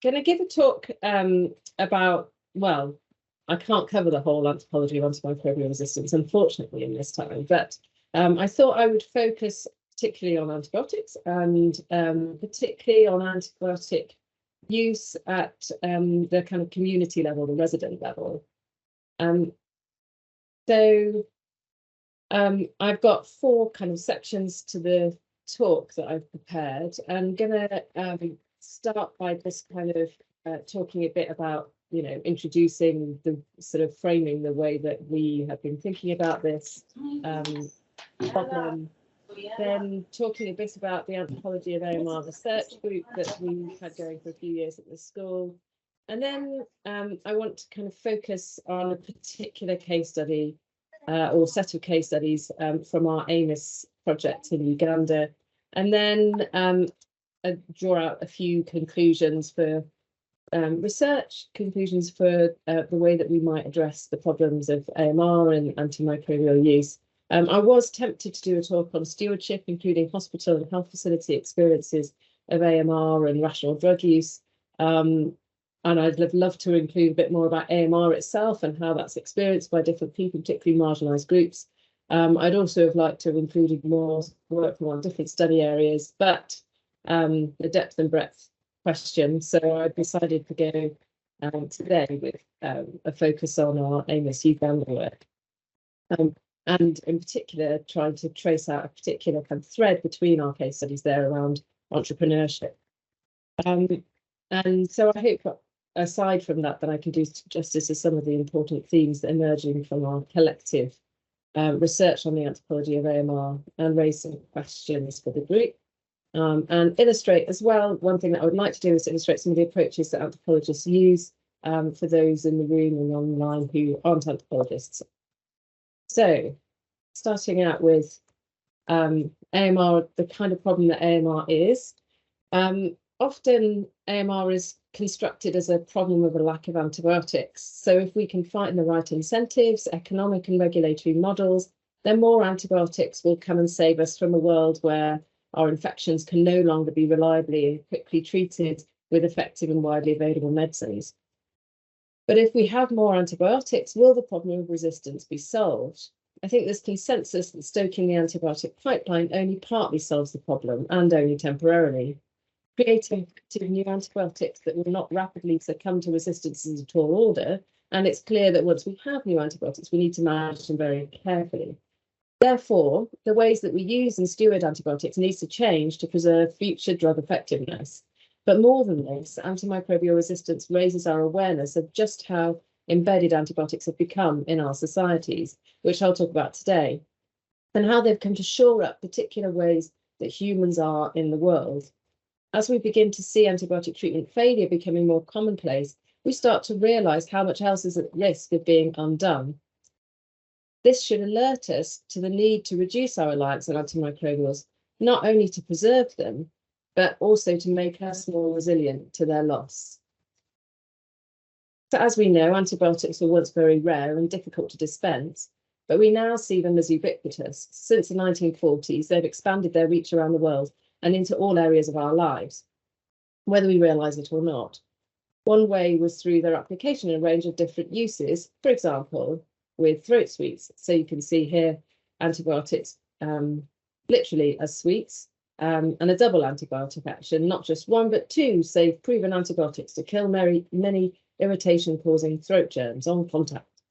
going to give a talk about, well, I can't cover the whole anthropology of antimicrobial resistance, unfortunately, in this time, but I thought I would focus particularly on antibiotics and particularly on antibiotic use at the kind of community level, the resident level. I've got 4 kind of sections to the talk that I've prepared. I'm going to start by just kind of talking a bit about, you know, introducing the sort of framing the way that we have been thinking about this problem. Then talking a bit about the Anthropology of AMR research group that we've had going for a few years at the school. And then I want to kind of focus on a particular case study or set of case studies from our AMR project in Uganda. And then draw out a few conclusions for research, conclusions for the way that we might address the problems of AMR and antimicrobial use. I was tempted to do a talk on stewardship, including hospital and health facility experiences of AMR and rational drug use. And I'd love to include a bit more about AMR itself and how that's experienced by different people, particularly marginalised groups. I'd also have liked to have included more work from on different study areas, but the depth and breadth question. So I decided to go today with a focus on our AMS Uganda work. And in particular, trying to trace out a particular kind of thread between our case studies there around entrepreneurship. And so I hope, aside from that, I can do justice to some of the important themes that are emerging from our collective research on the anthropology of AMR and raise some questions for the group. And illustrate as well, one thing that I would like to do is illustrate some of the approaches that anthropologists use for those in the room and online who aren't anthropologists. So, starting out with AMR, the kind of problem that AMR is. Often AMR is constructed as a problem of a lack of antibiotics. So if we can find the right incentives, economic and regulatory models, then more antibiotics will come and save us from a world where our infections can no longer be reliably and quickly treated with effective and widely available medicines. But if we have more antibiotics, will the problem of resistance be solved? I think there's consensus that stoking the antibiotic pipeline only partly solves the problem, and only temporarily. Creating new antibiotics that will not rapidly succumb to resistance is a tall order, and it's clear that once we have new antibiotics, we need to manage them very carefully. Therefore, the ways that we use and steward antibiotics needs to change to preserve future drug effectiveness. But more than this, antimicrobial resistance raises our awareness of just how embedded antibiotics have become in our societies, which I'll talk about today, and how they've come to shore up particular ways that humans are in the world. As we begin to see antibiotic treatment failure becoming more commonplace, we start to realise how much else is at risk of being undone. This should alert us to the need to reduce our reliance on antimicrobials, not only to preserve them, but also to make us more resilient to their loss. So as we know, antibiotics were once very rare and difficult to dispense, but we now see them as ubiquitous. Since the 1940s, they've expanded their reach around the world and into all areas of our lives, whether we realise it or not. One way was through their application in a range of different uses, for example, with throat sweets. So you can see here antibiotics literally as sweets, and a double antibiotic action, not just one, but 2 safe proven antibiotics to kill many irritation-causing throat germs on contact.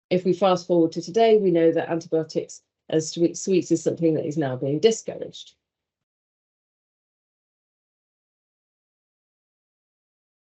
If we fast forward to today, we know that antibiotics as sweets is something that is now being discouraged.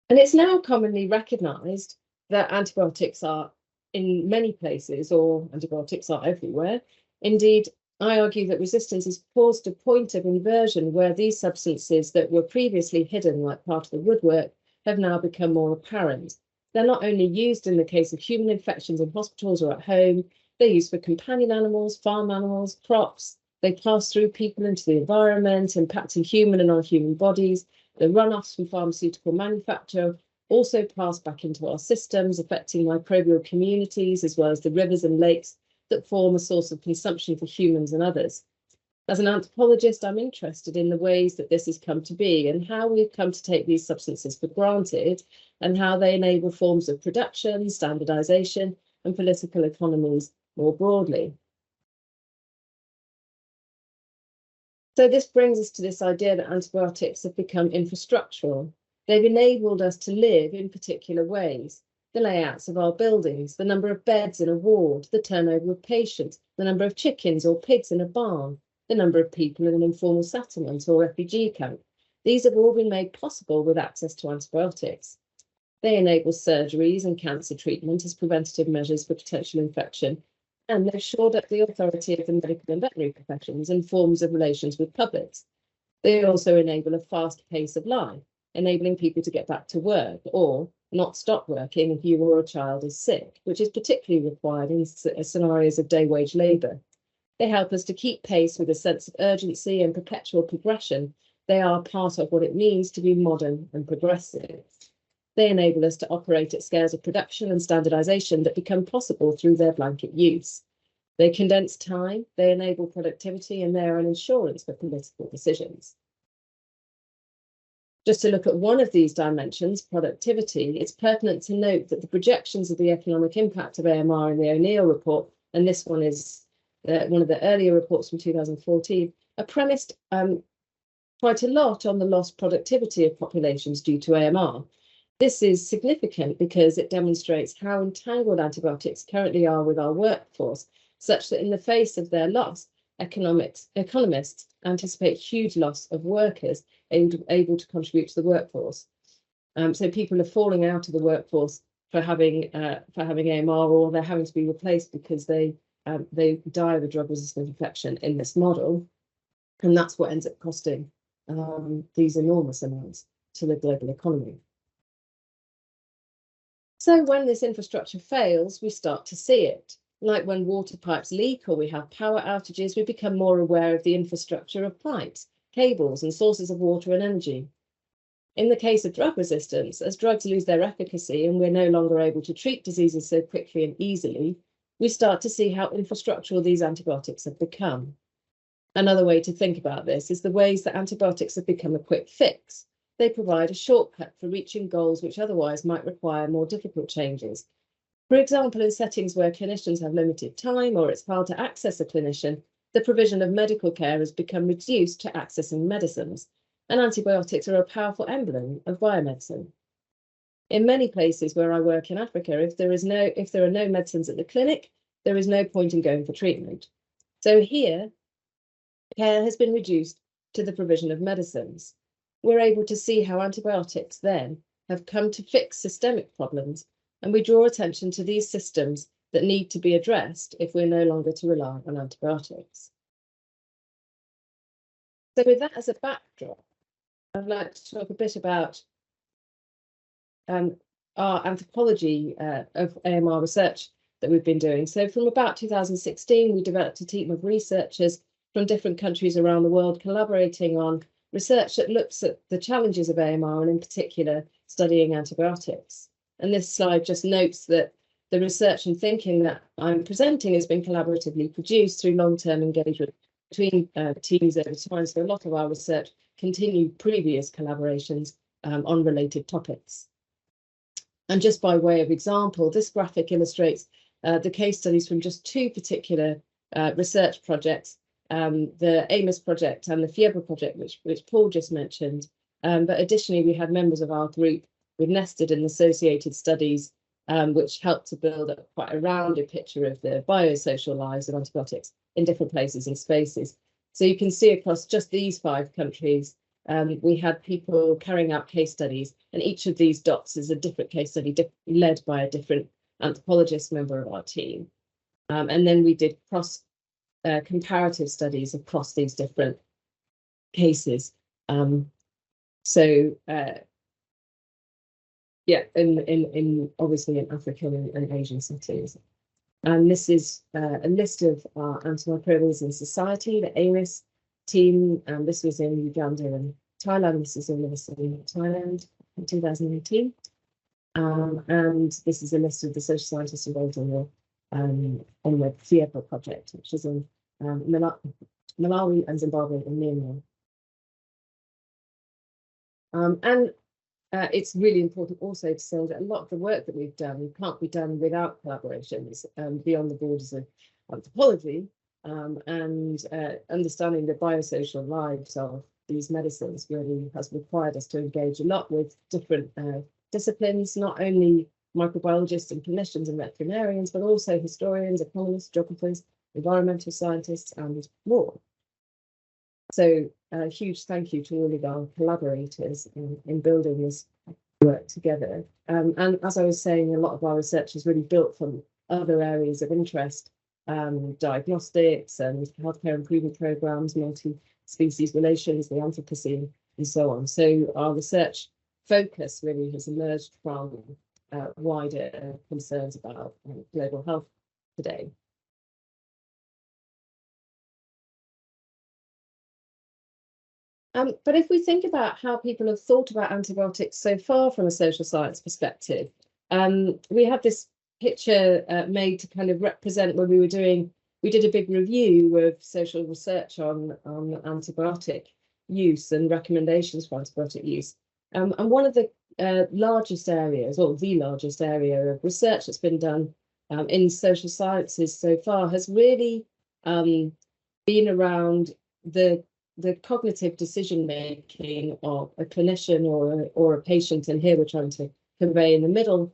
And it's now commonly recognised that antibiotics are in many places, or antibiotics are everywhere. Indeed, I argue that resistance has caused a point of inversion where these substances that were previously hidden like part of the woodwork have now become more apparent. They're not only used in the case of human infections in hospitals or at home, they're used for companion animals, farm animals, crops. They pass through people into the environment, impacting human and non-human bodies. The runoffs from pharmaceutical manufacture also pass back into our systems, affecting microbial communities, as well as the rivers and lakes that form a source of consumption for humans and others. As an anthropologist, I'm interested in the ways that this has come to be and how we've come to take these substances for granted and how they enable forms of production, standardization, and political economies more broadly. So this brings us to this idea that antibiotics have become infrastructural. They've enabled us to live in particular ways. The layouts of our buildings, the number of beds in a ward, the turnover of patients, the number of chickens or pigs in a barn, the number of people in an informal settlement or refugee camp. These have all been made possible with access to antibiotics. They enable surgeries and cancer treatment as preventative measures for potential infection, and they've shored up the authority of the medical and veterinary professions and forms of relations with publics. They also enable a fast pace of life, enabling people to get back to work or not stop working if you or a child is sick, which is particularly required in scenarios of day wage labour. They help us to keep pace with a sense of urgency and perpetual progression. They are part of what it means to be modern and progressive. They enable us to operate at scales of production and standardization that become possible through their blanket use. They condense time, they enable productivity, and they are an insurance for political decisions. Just to look at one of these dimensions, productivity, it's pertinent to note that the projections of the economic impact of AMR in the O'Neill report, and this one is one of the earlier reports from 2014, are premised quite a lot on the lost productivity of populations due to AMR. This is significant because it demonstrates how entangled antibiotics currently are with our workforce, such that in the face of their loss, economists anticipate huge loss of workers able to contribute to the workforce. So people are falling out of the workforce for having AMR, or they're having to be replaced because they die of a drug-resistant infection in this model, and that's what ends up costing these enormous amounts to the global economy. So when this infrastructure fails, we start to see it. Like when water pipes leak or we have power outages, we become more aware of the infrastructure of pipes, cables, and sources of water and energy. In the case of drug resistance, as drugs lose their efficacy and we're no longer able to treat diseases so quickly and easily, we start to see how infrastructural these antibiotics have become. Another way to think about this is the ways that antibiotics have become a quick fix. They provide a shortcut for reaching goals which otherwise might require more difficult changes. For example, in settings where clinicians have limited time or it's hard to access a clinician, the provision of medical care has become reduced to accessing medicines, and antibiotics are a powerful emblem of biomedicine. In many places where I work in Africa, if there are no medicines at the clinic, there is no point in going for treatment. So here, care has been reduced to the provision of medicines. We're able to see how antibiotics then have come to fix systemic problems, and we draw attention to these systems that need to be addressed if we're no longer to rely on antibiotics. So with that as a backdrop, I'd like to talk a bit about our anthropology of AMR research that we've been doing. So from about 2016, we developed a team of researchers from different countries around the world collaborating on research that looks at the challenges of AMR and in particular studying antibiotics. And this slide just notes that the research and thinking that I'm presenting has been collaboratively produced through long-term engagement between teams over time. So a lot of our research continued previous collaborations on related topics. And just by way of example, this graphic illustrates the case studies from just two particular research projects, the AMOS project and the FIEBRE project, which Paul just mentioned. But additionally, we had members of our group with nested and associated studies, which helped to build up quite a rounded picture of the biosocial lives of antibiotics in different places and spaces. So you can see across just these 5 countries, we had people carrying out case studies, and each of these dots is a different case study led by a different anthropologist member of our team. And then we did comparative studies across these different cases. Yeah, in obviously in African and Asian settings. And this is a list of our antimicrobials in society, the AMIS team. This was in Uganda and Thailand. This is in Thailand in 2018. And this is a list of the social scientists involved on the FIEBRE project, which is in Malawi and Zimbabwe and Myanmar. And it's really important also to say that a lot of the work that we've done can't be done without collaborations beyond the borders of anthropology, and understanding the biosocial lives of these medicines really has required us to engage a lot with different disciplines, not only microbiologists and clinicians and veterinarians, but also historians, economists, geographers, environmental scientists, and more. So a huge thank you to all of our collaborators in building this work together. And as I was saying, a lot of our research is really built from other areas of interest, diagnostics and healthcare improvement programs, multi-species relations, the Anthropocene, and so on. So our research focus really has emerged from wider concerns about global health today. But if we think about how people have thought about antibiotics so far from a social science perspective, we have this picture made to kind of represent when we did a big review of social research on antibiotic use and recommendations for antibiotic use. And one of the largest areas, or the largest area of research that's been done in social sciences so far has really been around the cognitive decision making of a clinician or a patient, and here we're trying to convey in the middle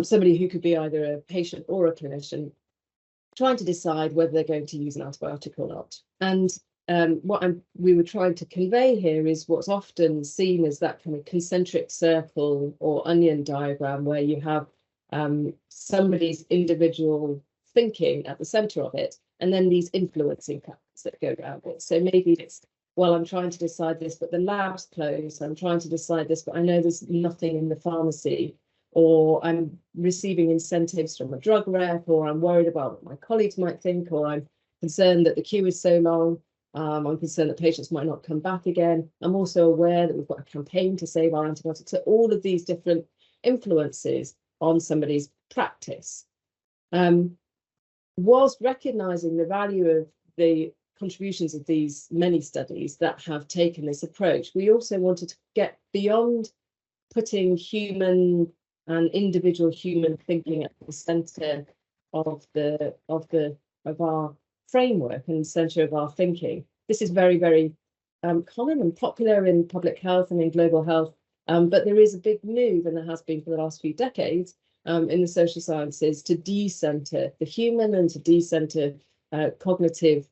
somebody who could be either a patient or a clinician, trying to decide whether they're going to use an antibiotic or not. And what we were trying to convey here is what's often seen as that kind of concentric circle or onion diagram, where you have somebody's individual thinking at the center of it, and then these influencing factors that go around it. So maybe it's, well, I'm trying to decide this, but the lab's closed. I'm trying to decide this, but I know there's nothing in the pharmacy, or I'm receiving incentives from a drug rep, or I'm worried about what my colleagues might think, or I'm concerned that the queue is so long. I'm concerned that patients might not come back again. I'm also aware that we've got a campaign to save our antibiotics. So all of these different influences on somebody's practice. Whilst recognizing the value of the contributions of these many studies that have taken this approach, we also wanted to get beyond putting human and individual human thinking at the center of our framework and center of our thinking. This is very, very common and popular in public health and in global health, but there is a big move, and there has been for the last few decades, in the social sciences to decenter the human and to decenter cognitive,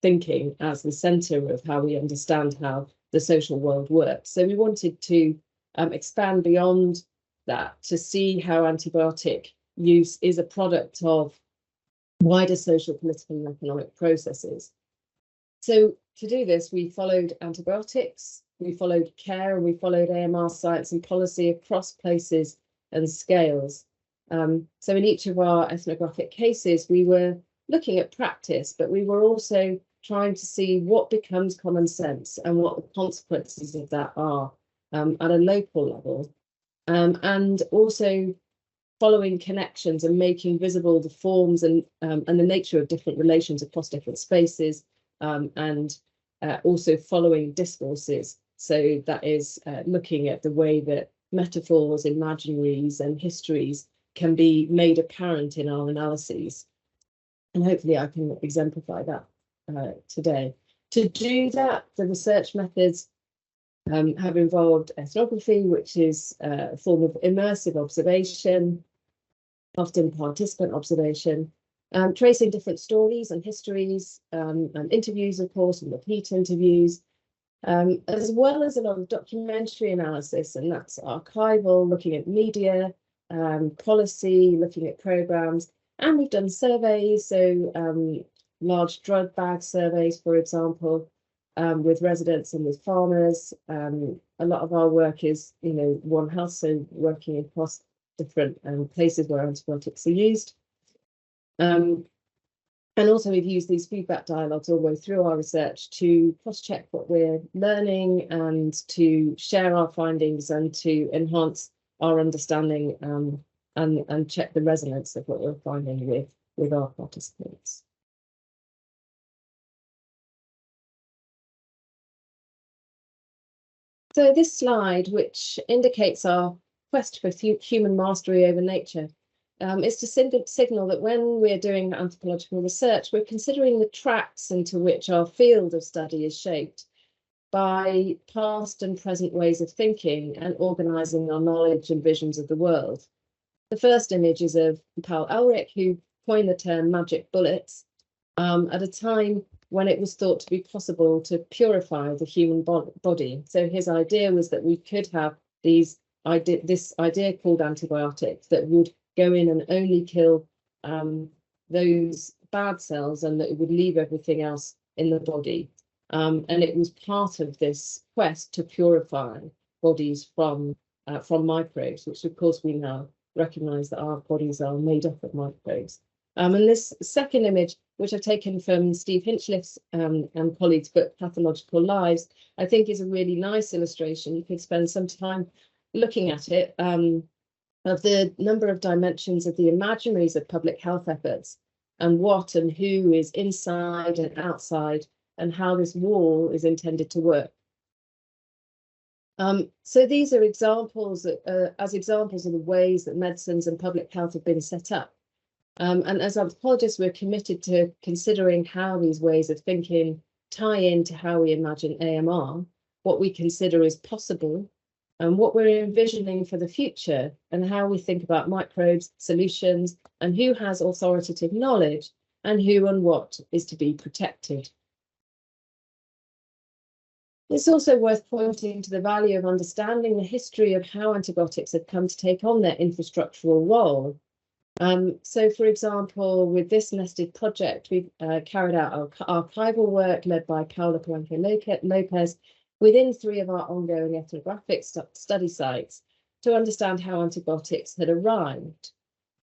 thinking as the center of how we understand how the social world works. So we wanted to expand beyond that to see how antibiotic use is a product of wider social, political, and economic processes. So to do this, we followed antibiotics, we followed care, and we followed AMR science and policy across places and scales. So in each of our ethnographic cases, we were looking at practice, but we were also trying to see what becomes common sense and what the consequences of that are at a local level, and also following connections and making visible the forms and the nature of different relations across different spaces, and also following discourses. So that is looking at the way that metaphors, imaginaries, and histories can be made apparent in our analyses. And hopefully I can exemplify that today. To do that, the research methods have involved ethnography, which is a form of immersive observation, often participant observation, tracing different stories and histories, and interviews, of course, and repeat interviews, as well as a lot of documentary analysis, and that's archival, looking at media, policy, looking at programs, and we've done surveys, so large drug bag surveys, for example, with residents and with farmers. A lot of our work is, One Health, so working across different places where antibiotics are used. And also we've used these feedback dialogues all the way through our research to cross-check what we're learning and to share our findings and to enhance our understanding and check the resonance of what we're finding with with our participants. So this slide, which indicates our quest for human mastery over nature, is to signal that when we're doing anthropological research, we're considering the tracks into which our field of study is shaped by past and present ways of thinking and organising our knowledge and visions of the world. The first image is of Paul Ehrlich, who coined the term magic bullets at a time when it was thought to be possible to purify the human body. So his idea was that we could have this idea called antibiotics that would go in and only kill those bad cells, and that it would leave everything else in the body. And it was part of this quest to purify bodies from microbes, which of course we now recognise that our bodies are made up of microbes. And this second image, which I've taken from Steve Hinchliffe's and colleagues' book, Pathological Lives, I think is a really nice illustration. You could spend some time looking at it, of the number of dimensions of the imaginaries of public health efforts, and what and who is inside and outside, and how this wall is intended to work. So these are examples, examples of the ways that medicines and public health have been set up. And as anthropologists, we're committed to considering how these ways of thinking tie into how we imagine AMR, what we consider is possible, and what we're envisioning for the future, and how we think about microbes, solutions, and who has authoritative knowledge, and who and what is to be protected. It's also worth pointing to the value of understanding the history of how antibiotics have come to take on their infrastructural role. So, for example, with this nested project, we've carried out our archival work led by Paula Palanca-Lopez within 3 of our ongoing ethnographic study sites to understand how antibiotics had arrived.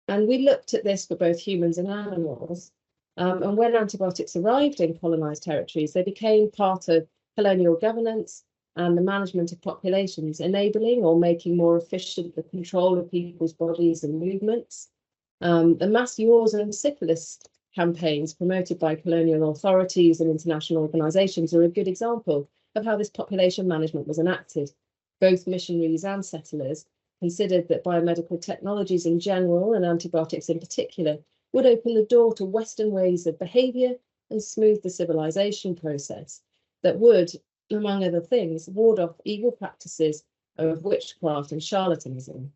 And we looked at this for both humans and animals. And when antibiotics arrived in colonised territories, they became part of colonial governance and the management of populations, enabling or making more efficient the control of people's bodies and movements. The mass wars and syphilis campaigns promoted by colonial authorities and international organisations are a good example of how this population management was enacted. Both missionaries and settlers considered that biomedical technologies in general, and antibiotics in particular, would open the door to Western ways of behaviour and smooth the civilization process that would, among other things, ward off evil practices of witchcraft and charlatanism.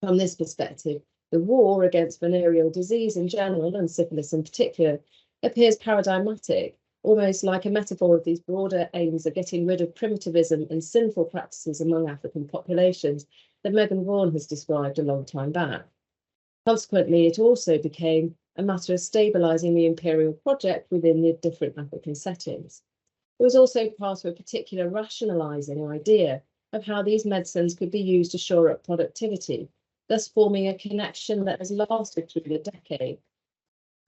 From this perspective, the war against venereal disease in general, and syphilis in particular, appears paradigmatic, almost like a metaphor of these broader aims of getting rid of primitivism and sinful practices among African populations that Megan Vaughan has described a long time back. Consequently, it also became a matter of stabilising the imperial project within the different African settings. It was also part of a particular rationalising idea of how these medicines could be used to shore up productivity, thus forming a connection that has lasted through the decade.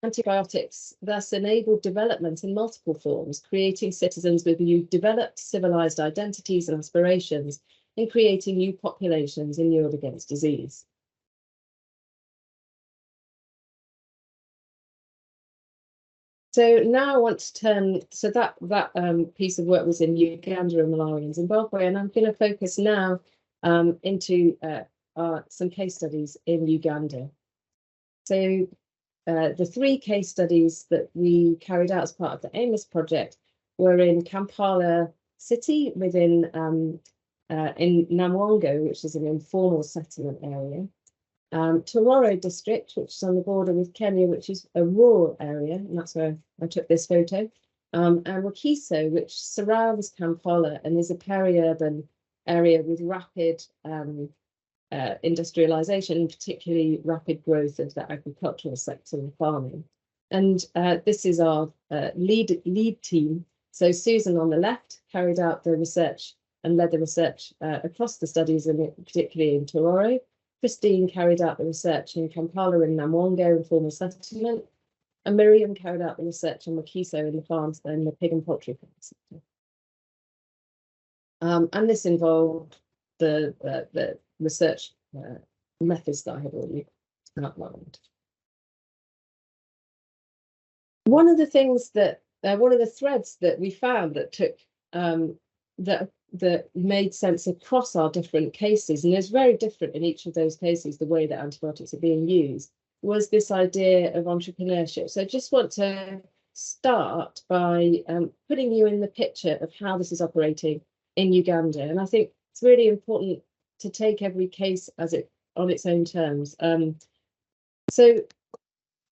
Antibiotics thus enabled development in multiple forms, creating citizens with developed civilized identities and aspirations, and creating new populations inured against disease. So now I want to turn, so that piece of work was in Uganda and Malawi and Zimbabwe, and I'm going to focus now into some case studies in Uganda. So the 3 case studies that we carried out as part of the AMR project were in Kampala city within in Namwango, which is an informal settlement area, Tororo district, which is on the border with Kenya, which is a rural area, and that's where I took this photo, and Wakiso, which surrounds Kampala and is a peri-urban area with rapid industrialization, particularly rapid growth of the agricultural sector and farming. And this is our lead team. So Susan on the left carried out the research and led the research across the studies, and particularly in Tororo. Christine carried out the research in Kampala and Namwango informal settlement, and Miriam carried out the research in Wakiso in the farms and the pig and poultry farm sector. And this involved the research methods that I have already outlined. One of the things that one of the threads that we found that took that made sense across our different cases, and it's very different in each of those cases, the way that antibiotics are being used, was this idea of entrepreneurship. So I just want to start by putting you in the picture of how this is operating in Uganda. And I think it's really important to take every case as it on its own terms. So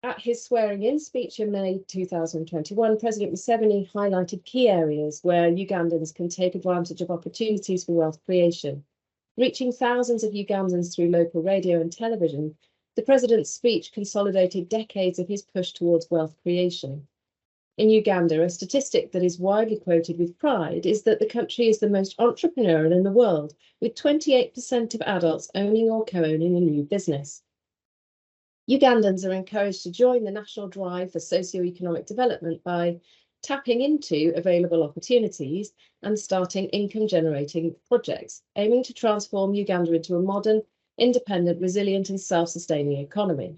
at his swearing-in speech in May 2021, President Museveni highlighted key areas where Ugandans can take advantage of opportunities for wealth creation. Reaching thousands of Ugandans through local radio and television, the president's speech consolidated decades of his push towards wealth creation. In Uganda, a statistic that is widely quoted with pride is that the country is the most entrepreneurial in the world, with 28% of adults owning or co-owning a new business. Ugandans are encouraged to join the national drive for socio-economic development by tapping into available opportunities and starting income-generating projects, aiming to transform Uganda into a modern, independent, resilient and self-sustaining economy.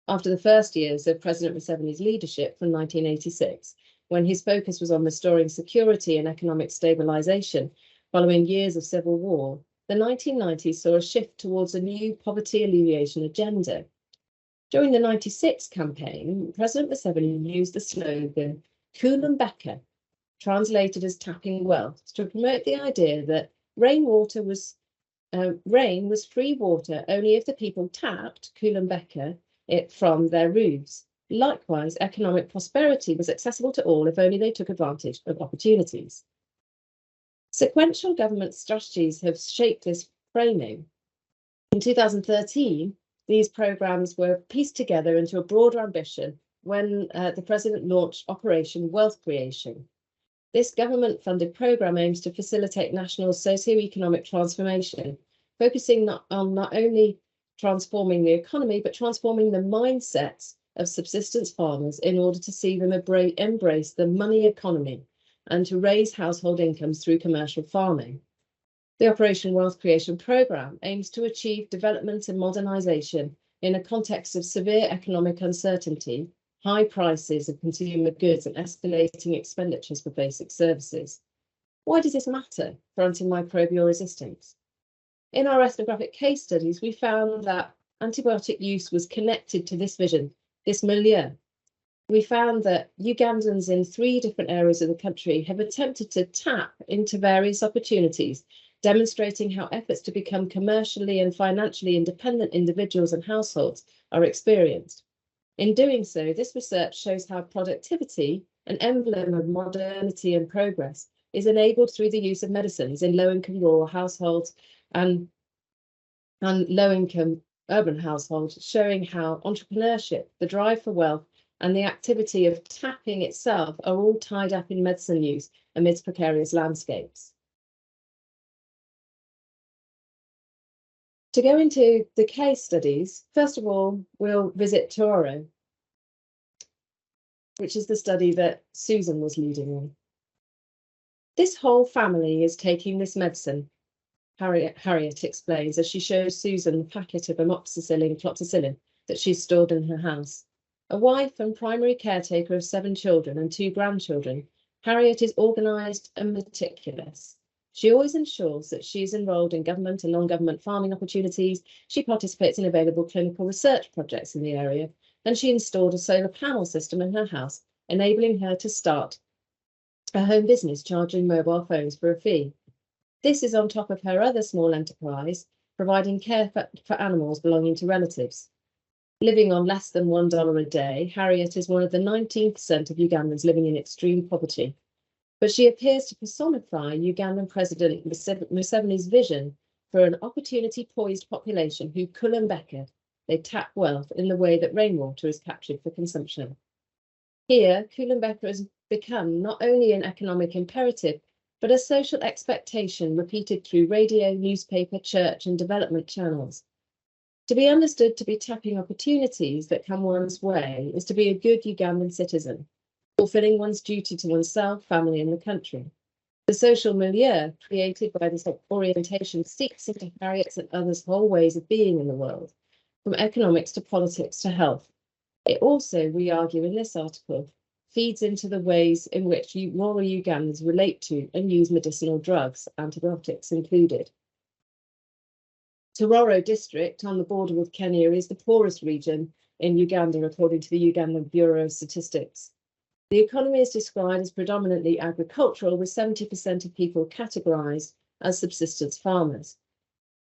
After the first years of President Museveni's leadership from 1986, when his focus was on restoring security and economic stabilisation following years of civil war, the 1990s saw a shift towards a new poverty alleviation agenda. During the 96 campaign, President Museveni used the slogan Kulumbeka, translated as tapping wealth, to promote the idea that rain was free water only if the people tapped Kulumbeka it from their roofs. Likewise, economic prosperity was accessible to all if only they took advantage of opportunities. Sequential government strategies have shaped this framing. In 2013, these programs were pieced together into a broader ambition when the president launched Operation Wealth Creation. This government-funded program aims to facilitate national socio-economic transformation, focusing on not only transforming the economy, but transforming the mindsets of subsistence farmers in order to see them embrace the money economy and to raise household incomes through commercial farming. The Operation Wealth Creation Programme aims to achieve development and modernisation in a context of severe economic uncertainty, high prices of consumer goods and escalating expenditures for basic services. Why does this matter for antimicrobial resistance? In our ethnographic case studies, we found that antibiotic use was connected to this vision, this milieu. We found that Ugandans in 3 different areas of the country have attempted to tap into various opportunities, demonstrating how efforts to become commercially and financially independent individuals and households are experienced. In doing so, this research shows how productivity, an emblem of modernity and progress, is enabled through the use of medicines in low-income rural households and low-income urban households, showing how entrepreneurship, the drive for wealth, and the activity of tapping itself are all tied up in medicine use amidst precarious landscapes. To go into the case studies, first of all, we'll visit Toro, which is the study that Susan was leading on. This whole family is taking this medicine, Harriet explains as she shows Susan the packet of amoxicillin that she's stored in her house. A wife and primary caretaker of 7 children and 2 grandchildren, Harriet is organised and meticulous. She always ensures that she is enrolled in government and non-government farming opportunities. She participates in available clinical research projects in the area, and she installed a solar panel system in her house, enabling her to start a home business charging mobile phones for a fee. This is on top of her other small enterprise, providing care for animals belonging to relatives. Living on less than $1 a day, Harriet is one of the 19% of Ugandans living in extreme poverty. But she appears to personify Ugandan President Museveni's vision for an opportunity-poised population who Kulumbeka, they tap wealth in the way that rainwater is captured for consumption. Here, Kulumbeka has become not only an economic imperative, but a social expectation repeated through radio, newspaper, church, and development channels. To be understood to be tapping opportunities that come one's way is to be a good Ugandan citizen, fulfilling one's duty to oneself, family, and the country. The social milieu created by this orientation seeps into Harriet's and others' whole ways of being in the world, from economics to politics to health. It also, we argue in this article, feeds into the ways in which rural Ugandans relate to and use medicinal drugs, antibiotics included. Tororo district on the border with Kenya is the poorest region in Uganda, according to the Ugandan Bureau of Statistics. The economy is described as predominantly agricultural, with 70% of people categorized as subsistence farmers.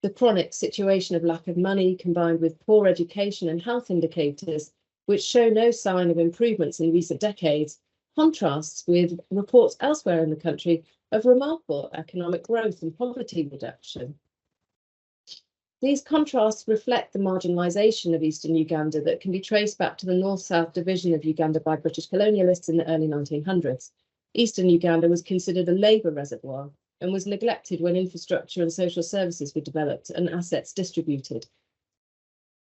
The chronic situation of lack of money, combined with poor education and health indicators, which show no sign of improvements in recent decades, contrasts with reports elsewhere in the country of remarkable economic growth and poverty reduction. These contrasts reflect the marginalisation of eastern Uganda that can be traced back to the north-south division of Uganda by British colonialists in the early 1900s. Eastern Uganda was considered a labour reservoir and was neglected when infrastructure and social services were developed and assets distributed.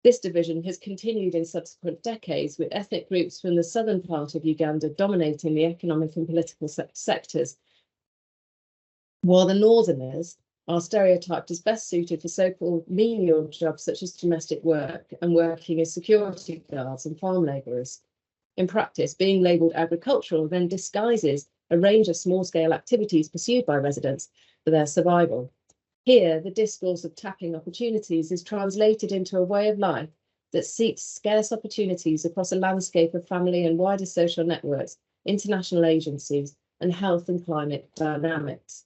This division has continued in subsequent decades, with ethnic groups from the southern part of Uganda dominating the economic and political sectors, while the northerners are stereotyped as best suited for so-called menial jobs such as domestic work and working as security guards and farm labourers. In practice, being labelled agricultural then disguises a range of small-scale activities pursued by residents for their survival. Here, the discourse of tapping opportunities is translated into a way of life that seeks scarce opportunities across a landscape of family and wider social networks, international agencies, and health and climate dynamics.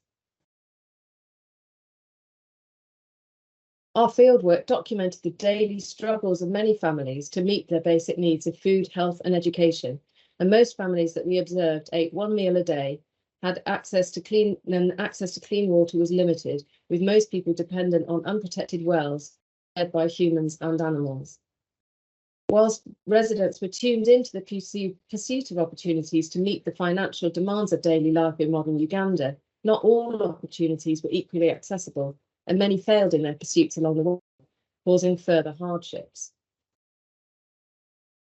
Our fieldwork documented the daily struggles of many families to meet their basic needs of food, health, and education. And most families that we observed ate one meal a day, had access to clean water was limited, with most people dependent on unprotected wells fed by humans and animals. Whilst residents were tuned into the pursuit of opportunities to meet the financial demands of daily life in modern Uganda, not all opportunities were equally accessible, and many failed in their pursuits along the way, causing further hardships.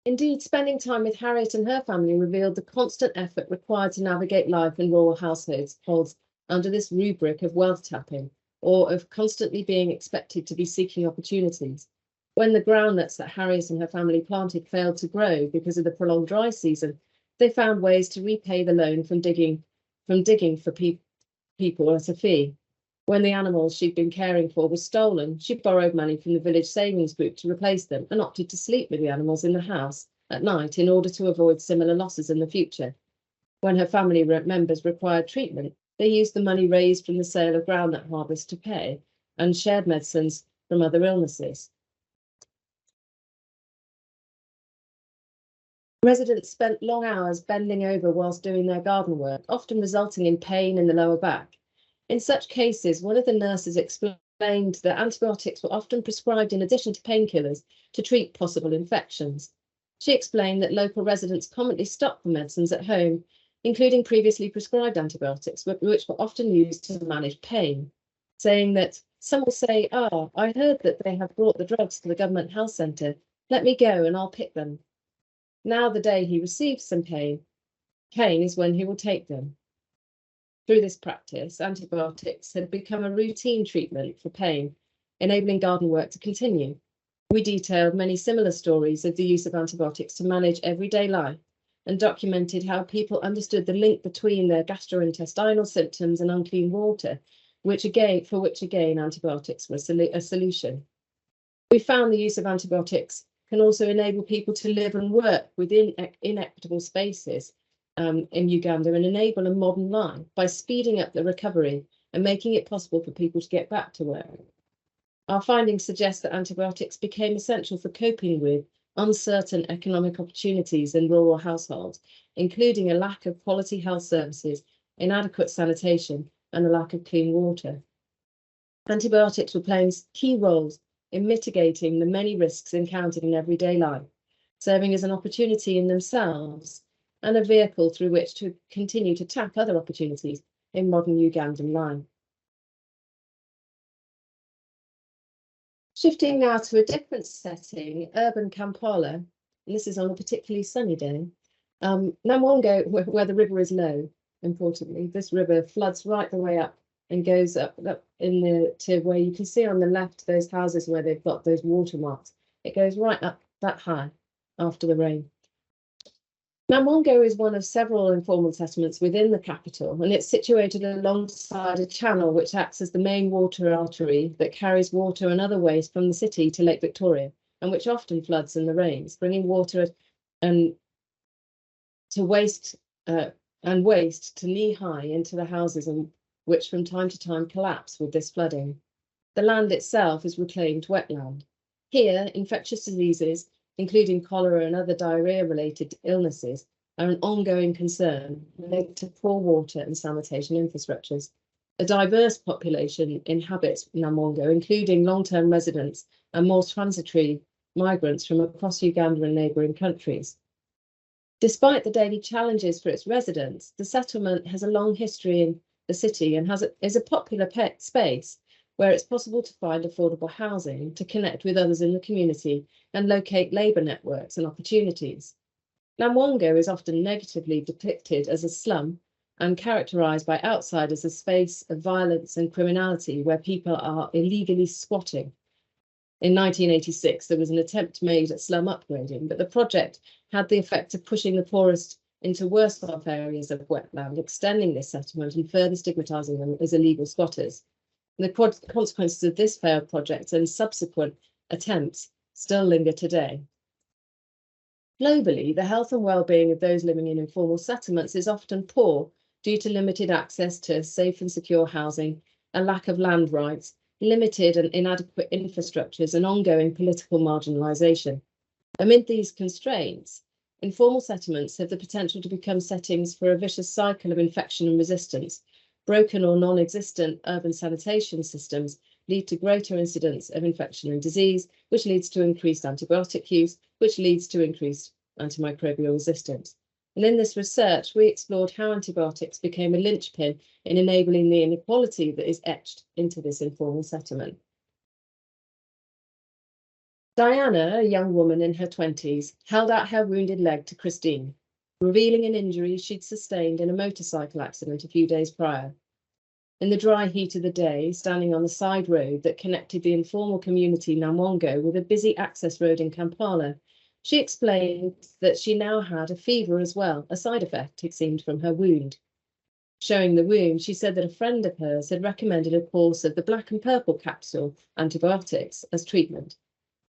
Indeed, spending time with Harriet and her family revealed the constant effort required to navigate life in rural households under this rubric of wealth tapping, or of constantly being expected to be seeking opportunities. When the groundnuts that Harriet and her family planted failed to grow because of the prolonged dry season, they found ways to repay the loan from digging for people at a fee. When the animals she'd been caring for were stolen, she borrowed money from the village savings group to replace them and opted to sleep with the animals in the house at night in order to avoid similar losses in the future. When her family members required treatment, they used the money raised from the sale of groundnut harvest to pay and shared medicines from other illnesses. Residents spent long hours bending over whilst doing their garden work, often resulting in pain in the lower back. In such cases, one of the nurses explained that antibiotics were often prescribed in addition to painkillers to treat possible infections. She explained that local residents commonly stocked the medicines at home, including previously prescribed antibiotics, which were often used to manage pain, saying that some will say, I heard that they have brought the drugs to the government health centre. Let me go and I'll pick them. Now the day he receives some pain is when he will take them. Through this practice, antibiotics had become a routine treatment for pain, enabling garden work to continue. We detailed many similar stories of the use of antibiotics to manage everyday life and documented how people understood the link between their gastrointestinal symptoms and unclean water, for which again antibiotics were a solution. We found the use of antibiotics can also enable people to live and work within inequitable spaces in Uganda and enable a modern life by speeding up the recovery and making it possible for people to get back to work. Our findings suggest that antibiotics became essential for coping with uncertain economic opportunities in rural households, including a lack of quality health services, inadequate sanitation, and a lack of clean water. Antibiotics were playing key roles in mitigating the many risks encountered in everyday life, serving as an opportunity in themselves and a vehicle through which to continue to tap other opportunities in modern Ugandan life. Shifting now to a different setting, urban Kampala, and this is on a particularly sunny day. Namwongo, where the river is low, importantly, this river floods right the way up and goes up to where you can see on the left those houses where they've got those watermarks. It goes right up that high. after the rain. Namongo is one of several informal settlements within the capital, and it's situated alongside a channel which acts as the main water artery that carries water and other waste from the city to Lake Victoria, and which often floods in the rains, bringing water and waste to knee-high into the houses, and which from time to time collapse with this flooding. The land itself is reclaimed wetland. Here, infectious diseases, including cholera and other diarrhea-related illnesses, are an ongoing concern linked to poor water and sanitation infrastructures. A diverse population inhabits Namongo, including long-term residents and more transitory migrants from across Uganda and neighbouring countries. Despite the daily challenges for its residents, the settlement has a long history in the city and is a popular space where it's possible to find affordable housing, to connect with others in the community and locate labour networks and opportunities. Namongo is often negatively depicted as a slum and characterised by outsiders as a space of violence and criminality where people are illegally squatting. In 1986, there was an attempt made at slum upgrading, but the project had the effect of pushing the poorest into worse off areas of wetland, extending this settlement and further stigmatising them as illegal squatters. And the consequences of this failed project and subsequent attempts still linger today. Globally, the health and well-being of those living in informal settlements is often poor due to limited access to safe and secure housing, a lack of land rights, limited and inadequate infrastructures, and ongoing political marginalisation. Amid these constraints, informal settlements have the potential to become settings for a vicious cycle of infection and resistance. Broken or non-existent urban sanitation systems lead to greater incidence of infection and disease, which leads to increased antibiotic use, which leads to increased antimicrobial resistance. And in this research, we explored how antibiotics became a linchpin in enabling the inequality that is etched into this informal settlement. Diana, a young woman in her 20s, held out her wounded leg to Christine, revealing an injury she'd sustained in a motorcycle accident a few days prior. In the dry heat of the day, standing on the side road that connected the informal community Namongo with a busy access road in Kampala, she explained that she now had a fever as well, a side effect, it seemed, from her wound. Showing the wound, she said that a friend of hers had recommended a course of the black and purple capsule antibiotics as treatment.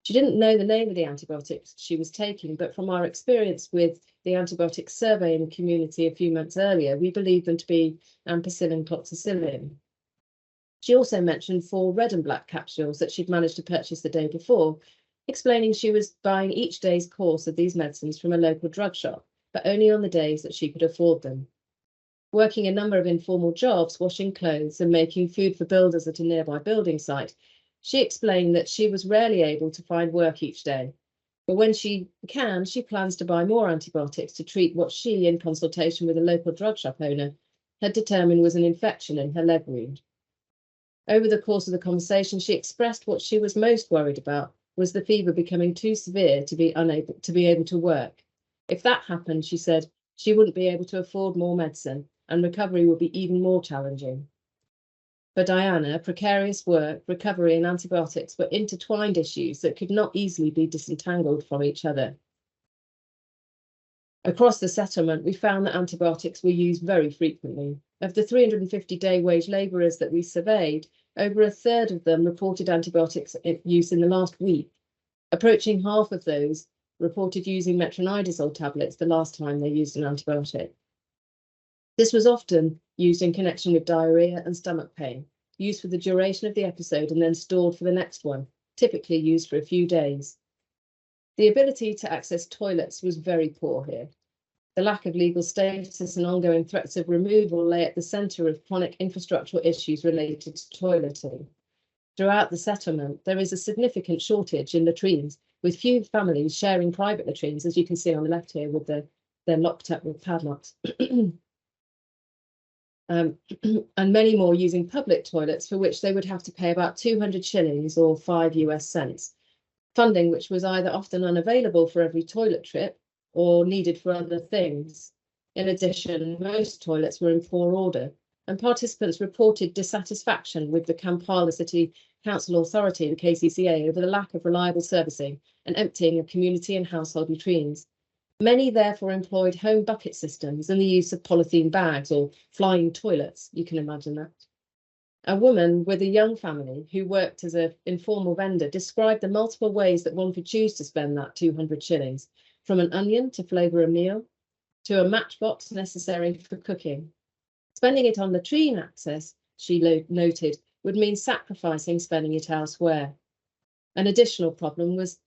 She didn't know the name of the antibiotics she was taking, but from our experience with the antibiotic survey in the community a few months earlier, we believe them to be ampicillin cloxacillin. She also mentioned 4 red and black capsules that she'd managed to purchase the day before, explaining she was buying each day's course of these medicines from a local drug shop, but only on the days that she could afford them. Working a number of informal jobs, washing clothes and making food for builders at a nearby building site, she explained that she was rarely able to find work each day, but when she can, she plans to buy more antibiotics to treat what she, in consultation with a local drug shop owner, had determined was an infection in her leg wound. Over the course of the conversation, she expressed what she was most worried about was the fever becoming too severe to be able to work. If that happened, she said, she wouldn't be able to afford more medicine and recovery would be even more challenging. For Diana, precarious work, recovery and antibiotics were intertwined issues that could not easily be disentangled from each other. Across the settlement, we found that antibiotics were used very frequently. Of the 350 day wage labourers that we surveyed, over a third of them reported antibiotics use in the last week. Approaching half of those reported using metronidazole tablets the last time they used an antibiotic. This was often used in connection with diarrhea and stomach pain, used for the duration of the episode and then stored for the next one, typically used for a few days. The ability to access toilets was very poor here. The lack of legal status and ongoing threats of removal lay at the centre of chronic infrastructural issues related to toileting. Throughout the settlement, there is a significant shortage in latrines, with few families sharing private latrines, as you can see on the left here, with they're locked up with padlocks. And many more using public toilets for which they would have to pay about 200 shillings or 5 US cents, funding which was either often unavailable for every toilet trip or needed for other things. In addition, most toilets were in poor order, and participants reported dissatisfaction with the Kampala City council authority, the KCCA, over the lack of reliable servicing and emptying of community and household latrines. Many therefore employed home bucket systems and the use of polythene bags or flying toilets. You can imagine that. A woman with a young family who worked as an informal vendor described the multiple ways that one could choose to spend that 200 shillings, from an onion to flavour a meal, to a matchbox necessary for cooking. Spending it on latrine access, she noted, would mean sacrificing spending it elsewhere. An additional problem was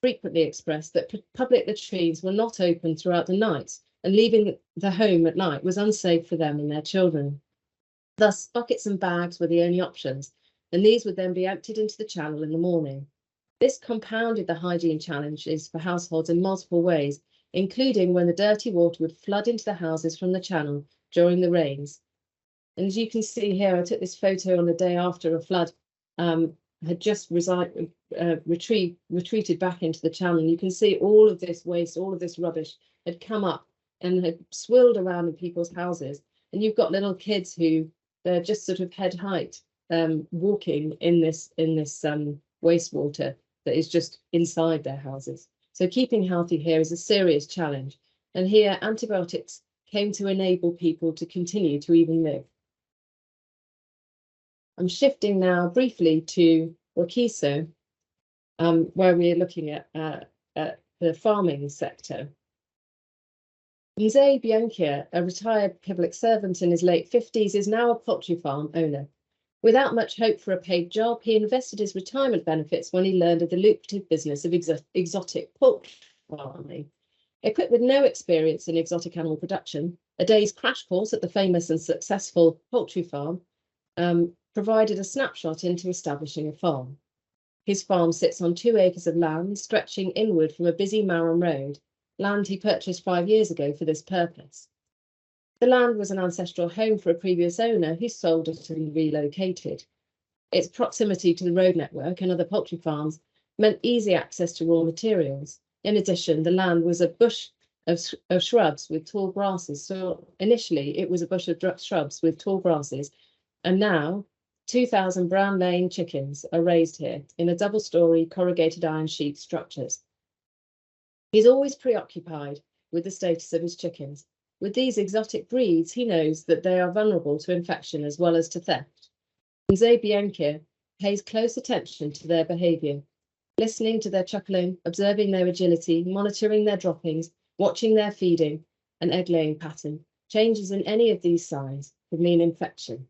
frequently expressed that public latrines were not open throughout the night, and leaving the home at night was unsafe for them and their children. Thus, buckets and bags were the only options, and these would then be emptied into the channel in the morning. This compounded the hygiene challenges for households in multiple ways, including when the dirty water would flood into the houses from the channel during the rains. And as you can see here, I took this photo on the day after a flood had just retreated back into the channel. And you can see all of this waste, all of this rubbish had come up and had swirled around in people's houses. And you've got little kids who they're just sort of head height walking in this wastewater that is just inside their houses. So keeping healthy here is a serious challenge. And here antibiotics came to enable people to continue to even live. I'm shifting now briefly to Wakiso, where we're looking at the farming sector. Mzee Bianchia, a retired public servant in his late 50s, is now a poultry farm owner. Without much hope for a paid job, he invested his retirement benefits when he learned of the lucrative business of exotic poultry farming. Equipped with no experience in exotic animal production, a day's crash course at the famous and successful poultry farm provided a snapshot into establishing a farm. His farm sits on 2 acres of land stretching inward from a busy Marham road, land he purchased 5 years ago for this purpose. The land was an ancestral home for a previous owner who sold it and relocated. Its proximity to the road network and other poultry farms meant easy access to raw materials. In addition, the land was a bush of shrubs with tall grasses. So initially it was a bush of shrubs with tall grasses, and now 2,000 brown laying chickens are raised here in a double-storey corrugated iron sheet structures. He's always preoccupied with the status of his chickens. With these exotic breeds, he knows that they are vulnerable to infection as well as to theft. Mzee Bianchia pays close attention to their behaviour, listening to their chuckling, observing their agility, monitoring their droppings, watching their feeding and egg-laying pattern. Changes in any of these signs could mean infection.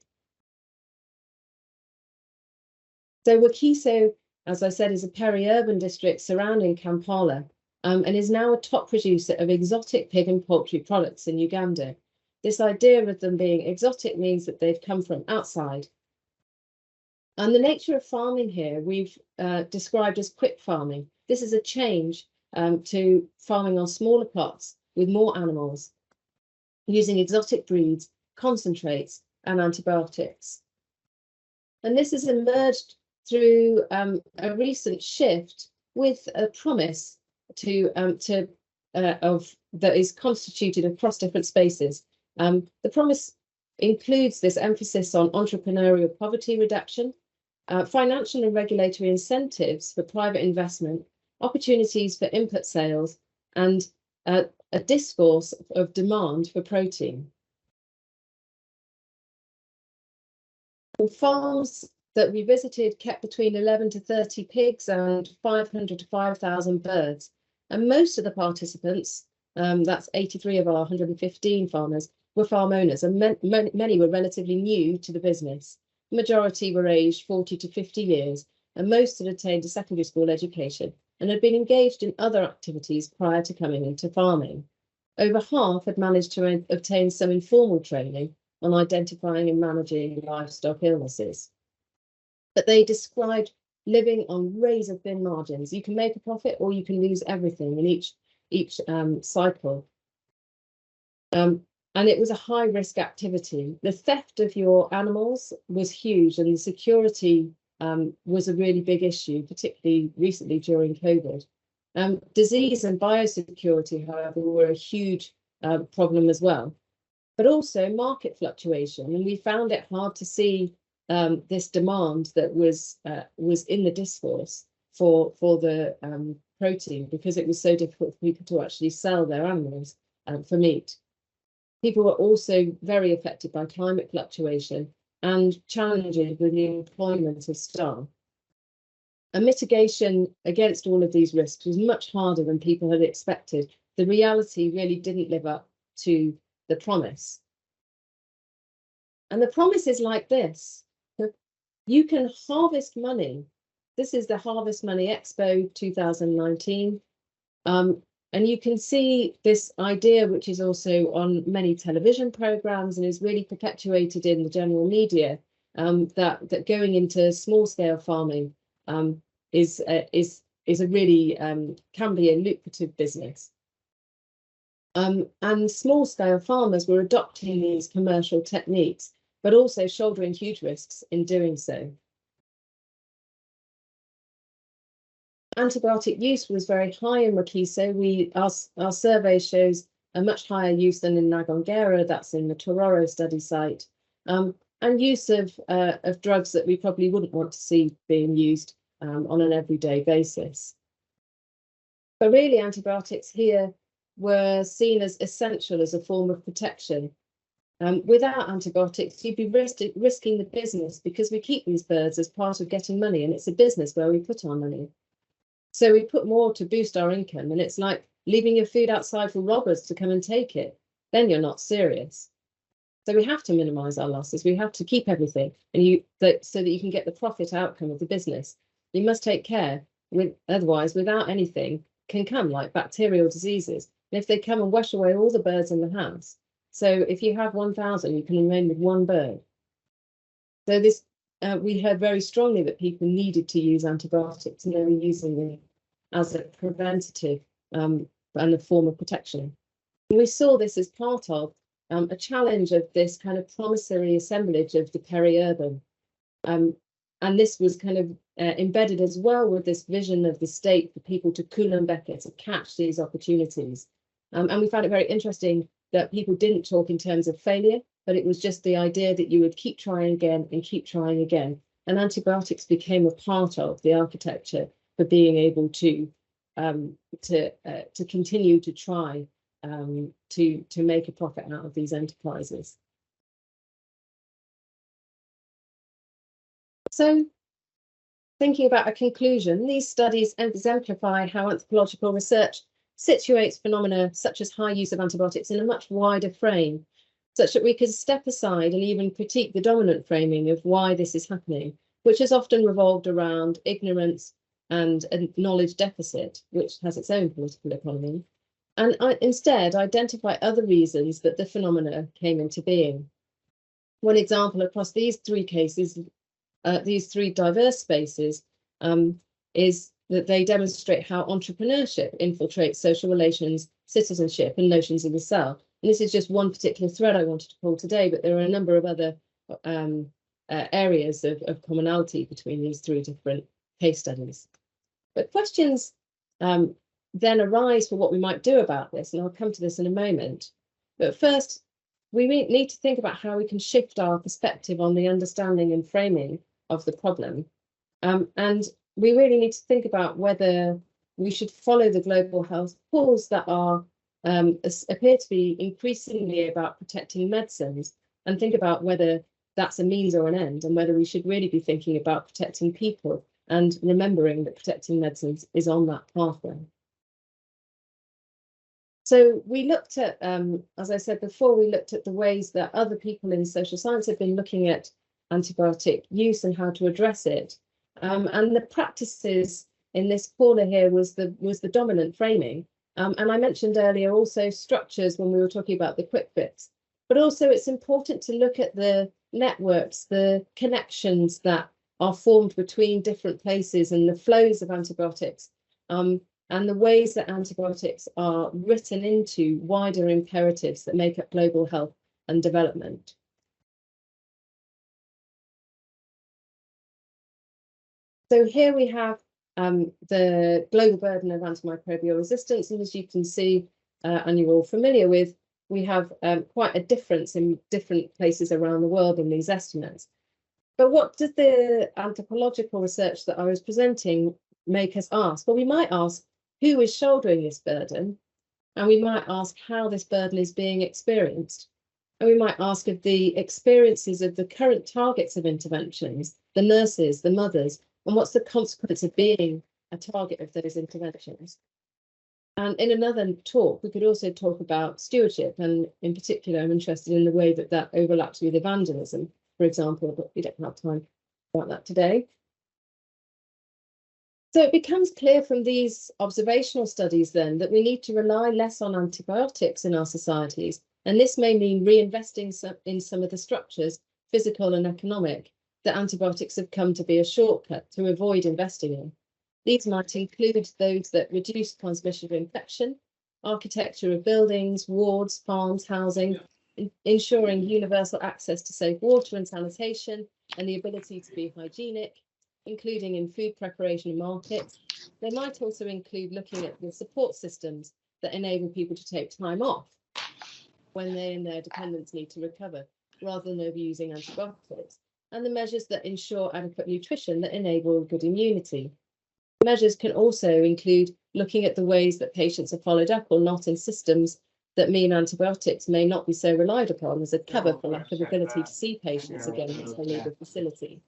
So Wakiso, as I said, is a peri-urban district surrounding Kampala, and is now a top producer of exotic pig and poultry products in Uganda. This idea of them being exotic means that they've come from outside. And the nature of farming here, we've described as quick farming. This is a change to farming on smaller plots with more animals, using exotic breeds, concentrates, and antibiotics. And this has emerged through a recent shift with a promise that is constituted across different spaces. The promise includes this emphasis on entrepreneurial poverty reduction, financial and regulatory incentives for private investment, opportunities for input sales, and a discourse of demand for protein. Farms that we visited kept between 11 to 30 pigs and 500 to 5,000 birds. And most of the participants, that's 83 of our 115 farmers, were farm owners, and many were relatively new to the business. The majority were aged 40 to 50 years, and most had attained a secondary school education and had been engaged in other activities prior to coming into farming. Over half had managed to obtain some informal training on identifying and managing livestock illnesses. But they described living on razor-thin margins. You can make a profit or you can lose everything in each cycle. And it was a high-risk activity. The theft of your animals was huge, and the security was a really big issue, particularly recently during COVID. Disease and biosecurity, however, were a huge problem as well, but also market fluctuation. And we found it hard to see this demand that was in the discourse for the protein, because it was so difficult for people to actually sell their animals for meat. People were also very affected by climate fluctuation and challenges with the employment of staff. A mitigation against all of these risks was much harder than people had expected. The reality really didn't live up to the promise. And the promise is like this: you can harvest money. This is the Harvest Money Expo 2019. And you can see this idea, which is also on many television programs and is really perpetuated in the general media, that going into small-scale farming is a really can be a lucrative business. And small-scale farmers were adopting these commercial techniques, but also shouldering huge risks in doing so. Antibiotic use was very high in Wakiso. Our survey shows a much higher use than in Ngongera, that's in the Tororo study site, and use of drugs that we probably wouldn't want to see being used on an everyday basis. But really, antibiotics here were seen as essential as a form of protection. Without antibiotics, you'd be risking the business, because we keep these birds as part of getting money, and it's a business where we put our money. So we put more to boost our income, and it's like leaving your food outside for robbers to come and take it. Then you're not serious. So we have to minimize our losses. We have to keep everything, and so that you can get the profit outcome of the business. You must take care. Otherwise, without anything, can come like bacterial diseases. And if they come and wash away all the birds in the house, so if you have 1,000, you can remain with one bird. So this, we heard very strongly that people needed to use antibiotics, and they were using them as a preventative and a form of protection. And we saw this as part of a challenge of this kind of promissory assemblage of the peri-urban. And this was kind of embedded as well with this vision of the state for people to Kulenbecker, to catch these opportunities. And we found it very interesting that people didn't talk in terms of failure, but it was just the idea that you would keep trying again and keep trying again. And antibiotics became a part of the architecture for being able to continue to try to make a profit out of these enterprises. So, thinking about a conclusion, these studies exemplify how anthropological research situates phenomena such as high use of antibiotics in a much wider frame, such that we could step aside and even critique the dominant framing of why this is happening, which has often revolved around ignorance and a knowledge deficit, which has its own political economy, and instead identify other reasons that the phenomena came into being. One example across these three cases, these three diverse spaces, is that they demonstrate how entrepreneurship infiltrates social relations, citizenship, and notions of the self. And this is just one particular thread I wanted to pull today, but there are a number of other areas of commonality between these three different case studies. But questions then arise for what we might do about this, and I'll come to this in a moment. But first, we need to think about how we can shift our perspective on the understanding and framing of the problem. And we really need to think about whether we should follow the global health calls that are appear to be increasingly about protecting medicines, and think about whether that's a means or an end, and whether we should really be thinking about protecting people and remembering that protecting medicines is on that pathway. So we looked at, as I said before, we looked at the ways that other people in social science have been looking at antibiotic use and how to address it. And the practices in this corner here was the dominant framing. And I mentioned earlier also structures when we were talking about the quick fix. But also it's important to look at the networks, the connections that are formed between different places and the flows of antibiotics, and the ways that antibiotics are written into wider imperatives that make up global health and development. So here we have the global burden of antimicrobial resistance, and as you can see, and you're all familiar with, we have quite a difference in different places around the world in these estimates. But what does the anthropological research that I was presenting make us ask? Well, we might ask who is shouldering this burden, and we might ask how this burden is being experienced. And we might ask of the experiences of the current targets of interventions, the nurses, the mothers, and what's the consequence of being a target of those interventions. And in another talk, we could also talk about stewardship, and in particular, I'm interested in the way that that overlaps with evangelism, for example, but we don't have time about that today. So it becomes clear from these observational studies then that we need to rely less on antibiotics in our societies, and this may mean reinvesting in some of the structures, physical and economic, that antibiotics have come to be a shortcut to avoid investing in. These might include those that reduce transmission of infection, architecture of buildings, wards, farms, housing, ensuring universal access to safe water and sanitation, and the ability to be hygienic, including in food preparation and markets. They might also include looking at the support systems that enable people to take time off when they and their dependents need to recover, rather than overusing antibiotics, and the measures that ensure adequate nutrition that enable good immunity. Measures can also include looking at the ways that patients are followed up or not in systems that mean antibiotics may not be so relied upon as a cover for lack of ability to see patients again once they leave the facility.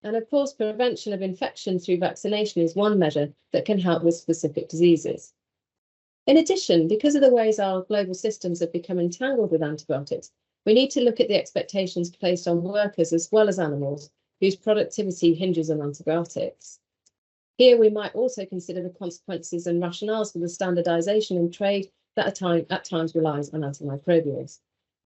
And of course, prevention of infection through vaccination is one measure that can help with specific diseases. In addition, because of the ways our global systems have become entangled with antibiotics, we need to look at the expectations placed on workers as well as animals whose productivity hinges on antibiotics. Here, we might also consider the consequences and rationales for the standardization in trade that at times relies on antimicrobials.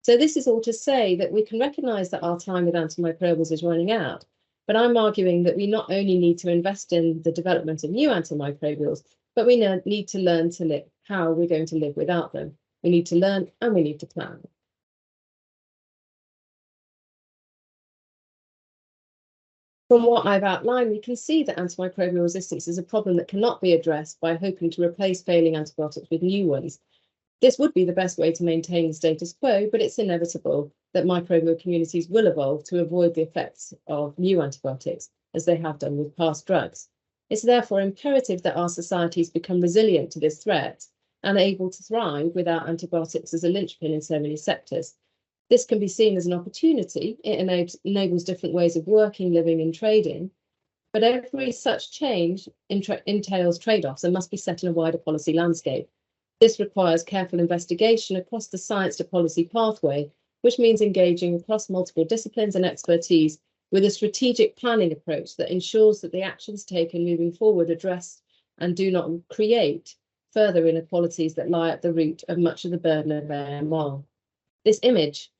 So this is all to say that we can recognize that our time with antimicrobials is running out, but I'm arguing that we not only need to invest in the development of new antimicrobials, but we need to learn to live how we're going to live without them. We need to learn and we need to plan. From what I've outlined, we can see that antimicrobial resistance is a problem that cannot be addressed by hoping to replace failing antibiotics with new ones. This would be the best way to maintain the status quo, but it's inevitable that microbial communities will evolve to avoid the effects of new antibiotics, as they have done with past drugs. It's therefore imperative that our societies become resilient to this threat and able to thrive without antibiotics as a linchpin in so many sectors. This can be seen as an opportunity. It enables different ways of working, living, and trading. But every such change entails trade-offs and must be set in a wider policy landscape. This requires careful investigation across the science to policy pathway, which means engaging across multiple disciplines and expertise with a strategic planning approach that ensures that the actions taken moving forward address and do not create further inequalities that lie at the root of much of the burden of AMR. This image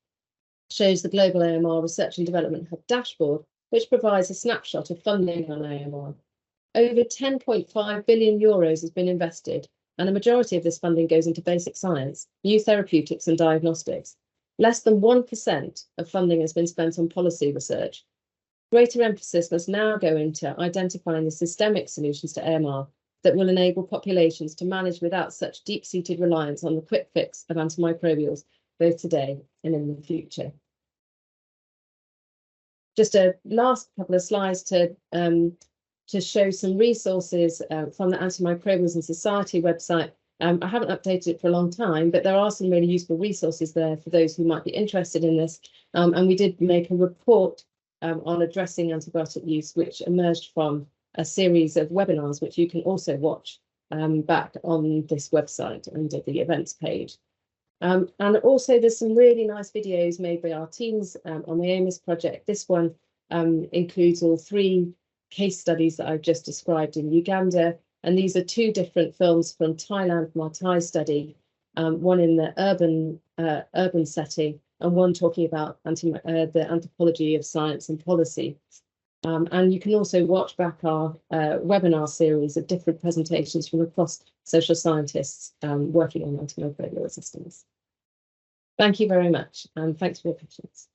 shows the Global AMR Research and Development Hub dashboard, which provides a snapshot of funding on AMR. Over 10.5 billion euros has been invested, and a majority of this funding goes into basic science, new therapeutics and diagnostics. Less than 1% of funding has been spent on policy research. Greater emphasis must now go into identifying the systemic solutions to AMR that will enable populations to manage without such deep-seated reliance on the quick fix of antimicrobials, both today and in the future. Just a last couple of slides to show some resources from the Antimicrobials in Society website. I haven't updated it for a long time, but there are some really useful resources there for those who might be interested in this. And we did make a report on addressing antibiotic use, which emerged from a series of webinars, which you can also watch back on this website under the events page. And also there's some really nice videos made by our teams on the AMR project. This one includes all 3 case studies that I've just described in Uganda. And these are 2 different films from Thailand, from our Thai study, one in the urban setting and one talking about the anthropology of science and policy. And you can also watch back our webinar series of different presentations from across social scientists working on antimicrobial resistance. Thank you very much, and thanks for your patience.